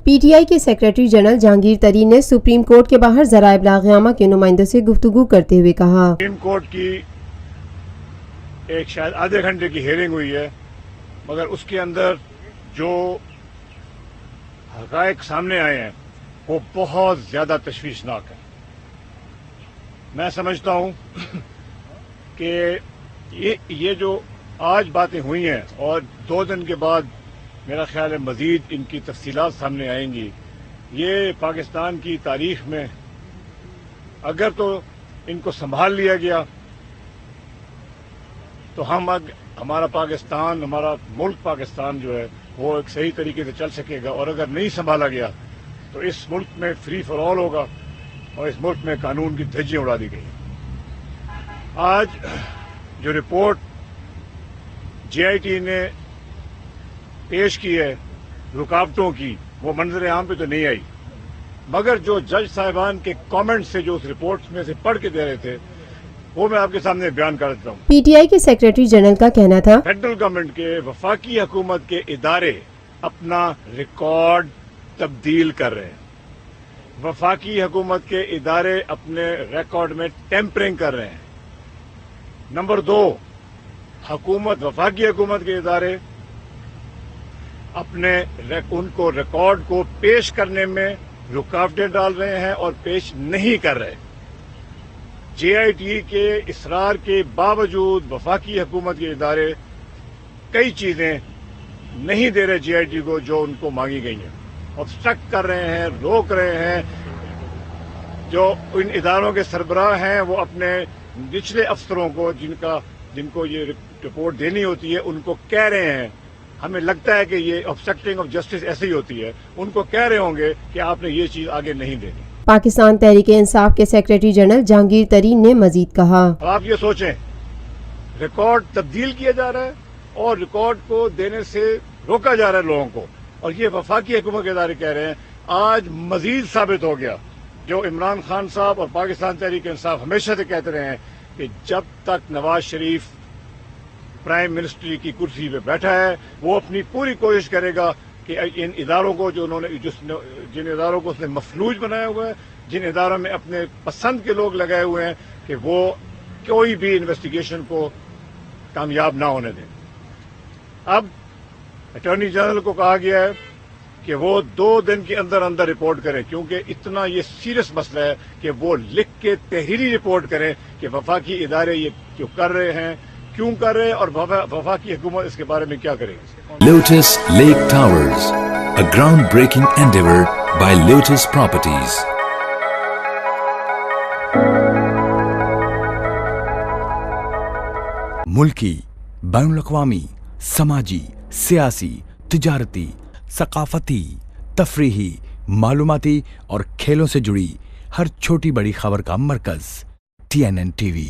PTI کے secretary general Jahangir ترین نے supreme court کے باہر ذرائع ابلاغ عامہ کے نمائندوں سے گفتگو کرتے ہوئے کہا، سپریم کورٹ کی ایک شاید آدھے گھنٹے کی ہیئرنگ ہوئی ہے، مگر اس کے اندر جو حقائق سامنے آئے ہیں وہ بہت زیادہ تشویشناک ہیں۔ میں سمجھتا ہوں کہ یہ جو آج باتیں ہوئی ہیں اور 2 دن کے بعد میرا خیال ہے مزید ان کی تفصیلات سامنے آئیں گی، یہ پاکستان کی تاریخ میں اگر تو ان کو سنبھال لیا گیا تو ہمارا پاکستان، ہمارا ملک پاکستان جو ہے وہ ایک صحیح طریقے سے چل سکے گا، اور اگر نہیں سنبھالا گیا تو اس ملک میں فری فار آل ہوگا اور اس ملک میں قانون کی دھجیاں اڑا دی گئی۔ آج جو رپورٹ JIT نے پیش کی ہے رکاوٹوں کی، وہ منظر عام پہ تو نہیں آئی، مگر جو جج صاحبان کے کامنٹ سے جو اس رپورٹ میں سے پڑھ کے دے رہے تھے وہ میں آپ کے سامنے بیان کر دیتا ہوں۔ PTI کے سیکریٹری جنرل کا کہنا تھا، فیڈرل گورنمنٹ کے وفاقی حکومت کے ادارے اپنا ریکارڈ تبدیل کر رہے ہیں، وفاقی حکومت کے ادارے اپنے ریکارڈ میں ٹیمپرنگ کر رہے ہیں۔ نمبر 2، وفاقی حکومت کے ادارے ان کو ریکارڈ کو پیش کرنے میں رکاوٹیں ڈال رہے ہیں اور پیش نہیں کر رہے۔ JIT کے اصرار کے باوجود وفاقی حکومت کے ادارے کئی چیزیں نہیں دے رہے JIT کو جو ان کو مانگی گئی ہیں، obstruct کر رہے ہیں، روک رہے ہیں۔ جو ان اداروں کے سربراہ ہیں وہ اپنے نچلے افسروں کو جن کو یہ رپورٹ دینی ہوتی ہے ان کو کہہ رہے ہیں، ہمیں لگتا ہے کہ یہ obstructing of justice ایسے ہی ہوتی ہے، ان کو کہہ رہے ہوں گے کہ آپ نے یہ چیز آگے نہیں دینی۔ پاکستان تحریک انصاف کے سیکریٹری جنرل جہانگیر ترین نے مزید کہا، آپ یہ سوچیں، ریکارڈ تبدیل کیا جا رہا ہے اور ریکارڈ کو دینے سے روکا جا رہا ہے لوگوں کو، اور یہ وفاقی حکومت کے ادارے کہہ رہے ہیں۔ آج مزید ثابت ہو گیا جو عمران خان صاحب اور پاکستان تحریک انصاف ہمیشہ سے کہتے رہے ہیں کہ جب تک نواز شریف پرائم منسٹری کی کرسی پہ بیٹھا ہے وہ اپنی پوری کوشش کرے گا کہ ان اداروں کو جن اداروں کو اس نے مفلوج بنایا ہوا ہے، جن اداروں میں اپنے پسند کے لوگ لگائے ہوئے ہیں، کہ وہ کوئی بھی انویسٹیگیشن کو کامیاب نہ ہونے دیں۔ اب اٹارنی جنرل کو کہا گیا ہے کہ وہ 2 دن کے اندر اندر رپورٹ کریں، کیونکہ اتنا یہ سیریس مسئلہ ہے کہ وہ لکھ کے تحریری رپورٹ کریں کہ وفاقی ادارے یہ جو کر رہے ہیں کیوں کر رہے ہیں اور وفاقی حکومت اس کے بارے میں کیا کرے گی۔ Lotus Lake Towers, a groundbreaking endeavor by Lotus Properties. ملکی، بین الاقوامی، سماجی، سیاسی، تجارتی، ثقافتی، تفریحی، معلوماتی اور کھیلوں سے جڑی ہر چھوٹی بڑی خبر کا مرکز TNN TV۔